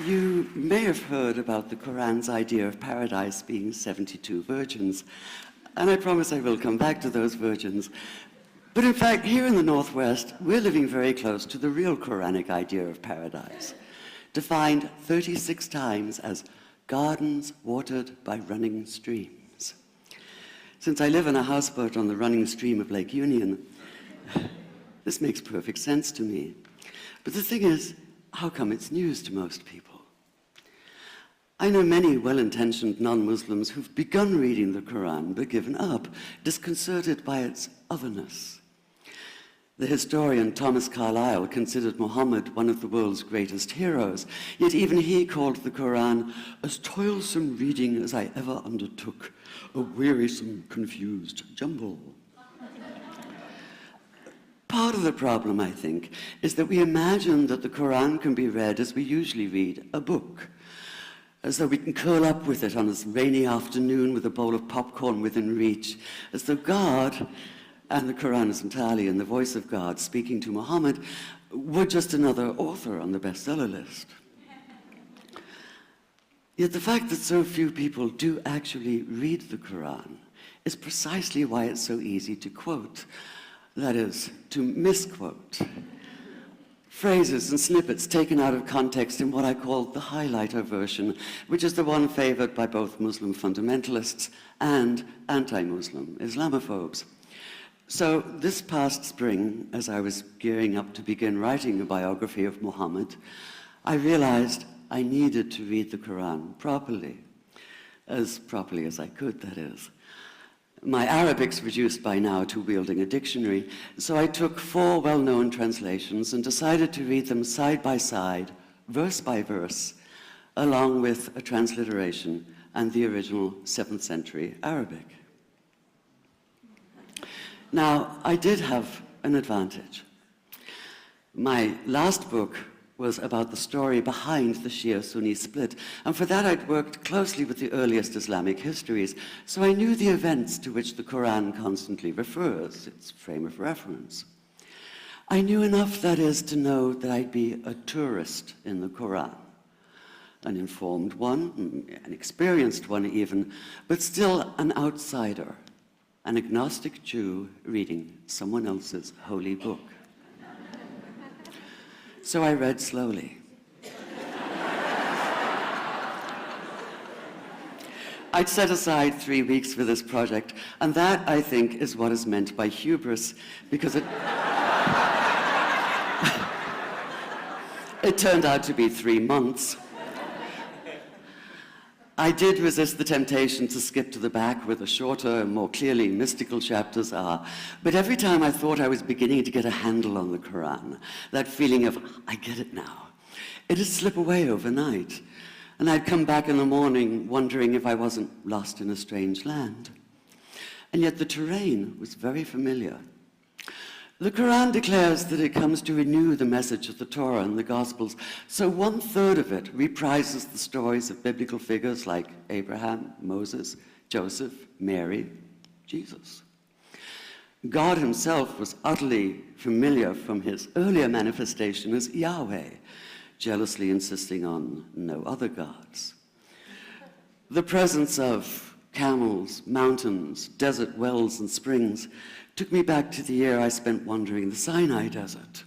You may have heard about the Koran's idea of paradise being 72 virgins, and I promise I will come back to those virgins. But in fact, here in the Northwest, we're living very close to the real Quranic idea of paradise, defined 36 times as gardens watered by running streams. Since I live in a houseboat on the running stream of Lake Union, this makes perfect sense to me. But the thing is, how come it's news to most people? I know many well-intentioned non-Muslims who've begun reading the Quran but given up, disconcerted by its otherness. The historian Thomas Carlyle considered Muhammad one of the world's greatest heroes, yet even he called the Quran as toilsome reading as I ever undertook, a wearisome, confused jumble. Part of the problem, I think, is that we imagine that the Quran can be read as we usually read a book, as though we can curl up with it on a rainy afternoon with a bowl of popcorn within reach, as though God, and the Quran is entirely in the voice of God speaking to Muhammad, were just another author on the bestseller list. Yet the fact that so few people do actually read the Quran is precisely why it's so easy to quote. That is, to misquote. Phrases and snippets taken out of context in what I call the highlighter version, which is the one favored by both Muslim fundamentalists and anti-Muslim Islamophobes. So this past spring, as I was gearing up to begin writing a biography of Muhammad, I realized I needed to read the Quran properly as I could, that is. My Arabic's reduced by now to wielding a dictionary, so I took 4 well-known translations and decided to read them side by side, verse by verse, along with a transliteration and the original 7th century Arabic. Now, I did have an advantage. My last book was about the story behind the Shia-Sunni split, and for that I'd worked closely with the earliest Islamic histories, so I knew the events to which the Quran constantly refers, its frame of reference. I knew enough, that is, to know that I'd be a tourist in the Quran, an informed one, an experienced one even, but still an outsider, an agnostic Jew reading someone else's holy book. So I read slowly. I'd set aside 3 weeks for this project, and that, I think, is what is meant by hubris, because it turned out to be 3 months. I did resist the temptation to skip to the back where the shorter and more clearly mystical chapters are, but every time I thought I was beginning to get a handle on the Quran, that feeling of, I get it now, it'd slip away overnight, and I'd come back in the morning wondering if I wasn't lost in a strange land. And yet the terrain was very familiar. The Quran declares that it comes to renew the message of the Torah and the Gospels, so 1/3 of it reprises the stories of biblical figures like Abraham, Moses, Joseph, Mary, Jesus. God himself was utterly familiar from his earlier manifestation as Yahweh, jealously insisting on no other gods. The presence of camels, mountains, desert wells, and springs took me back to the year I spent wandering the Sinai desert.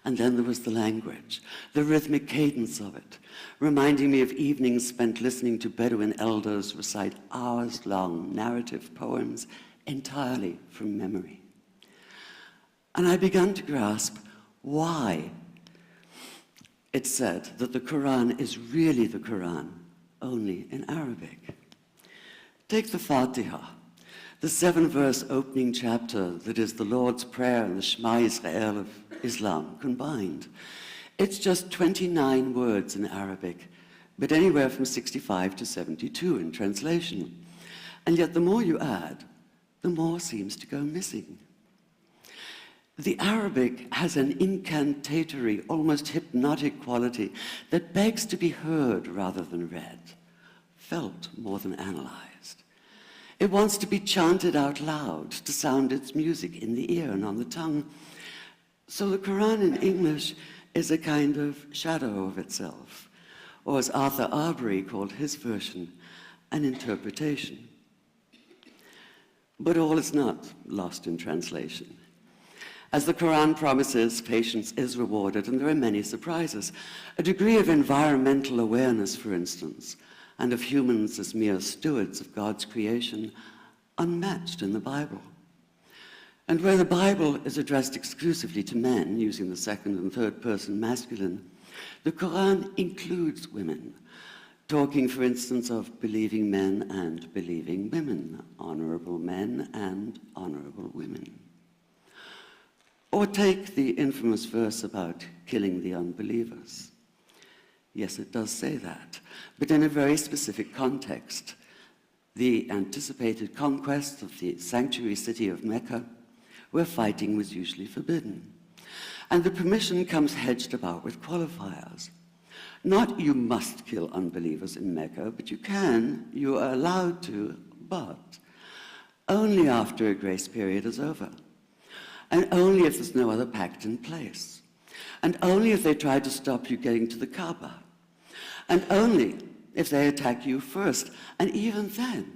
And then there was the language, the rhythmic cadence of it, reminding me of evenings spent listening to Bedouin elders recite hours-long narrative poems entirely from memory. And I began to grasp why it's said that the Quran is really the Quran, only in Arabic. Take the Fatiha, the 7-verse opening chapter that is the Lord's Prayer and the Shema Israel of Islam combined. It's just 29 words in Arabic, but anywhere from 65 to 72 in translation. And yet the more you add, the more seems to go missing. The Arabic has an incantatory, almost hypnotic quality that begs to be heard rather than read, felt more than analyzed. It wants to be chanted out loud, to sound its music in the ear and on the tongue. So the Quran in English is a kind of shadow of itself, or as Arthur Arbery called his version, an interpretation. But all is not lost in translation. As the Koran promises, patience is rewarded, and there are many surprises. A degree of environmental awareness, for instance, and of humans as mere stewards of God's creation, unmatched in the Bible. And where the Bible is addressed exclusively to men, using the second and third person masculine, the Koran includes women, talking, for instance, of believing men and believing women, honorable men and honorable women. Or take the infamous verse about killing the unbelievers. Yes, it does say that, but in a very specific context. The anticipated conquest of the sanctuary city of Mecca, where fighting was usually forbidden. And the permission comes hedged about with qualifiers. Not you must kill unbelievers in Mecca, but you are allowed to, but only after a grace period is over. And only if there's no other pact in place. And only if they try to stop you getting to the Kaaba. And only if they attack you first. And even then,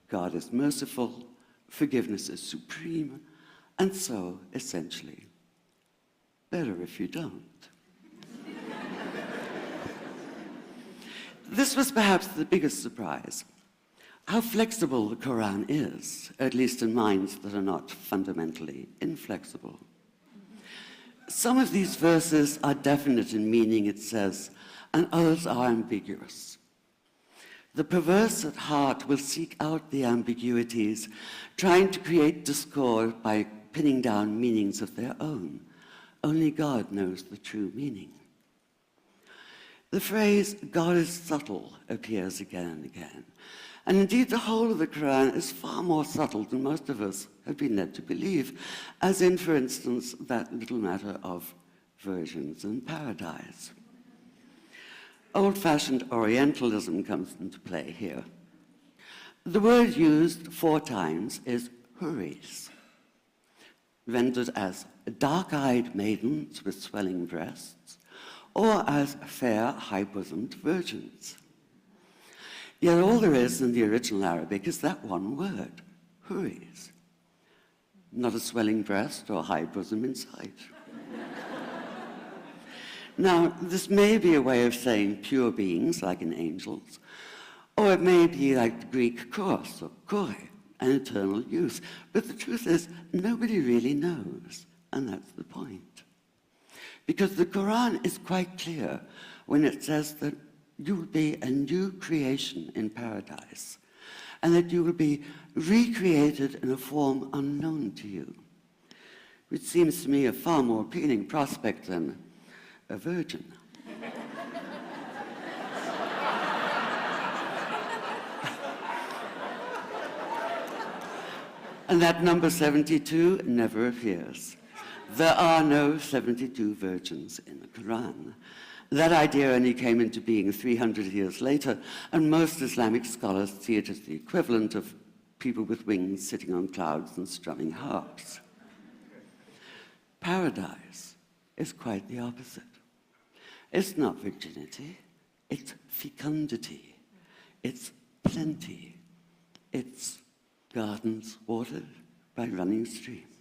God is merciful, forgiveness is supreme, and so, essentially, better if you don't. This was perhaps the biggest surprise. How flexible the Koran is, at least in minds that are not fundamentally inflexible. Some of these verses are definite in meaning, it says, and others are ambiguous. The perverse at heart will seek out the ambiguities, trying to create discord by pinning down meanings of their own. Only God knows the true meaning. The phrase, God is subtle, appears again and again. And indeed, the whole of the Quran is far more subtle than most of us have been led to believe, as in, for instance, that little matter of virgins and paradise. Old-fashioned orientalism comes into play here. The word used 4 times is huris, rendered as dark-eyed maidens with swelling breasts, or as fair, high-bosomed virgins. Yet all there is in the original Arabic is that one word, huris. Not a swelling breast or high bosom in sight. Now, this may be a way of saying pure beings, like in angels, or it may be like the Greek kos or kore, an eternal youth. But the truth is, nobody really knows, and that's the point. Because the Quran is quite clear when it says that you will be a new creation in paradise, and that you will be recreated in a form unknown to you, which seems to me a far more appealing prospect than a virgin. And that number 72 never appears. There are no 72 virgins in the Quran. That idea only came into being 300 years later, and most Islamic scholars see it as the equivalent of people with wings sitting on clouds and strumming harps. Paradise is quite the opposite. It's not virginity, it's fecundity, it's plenty, it's gardens watered by running streams.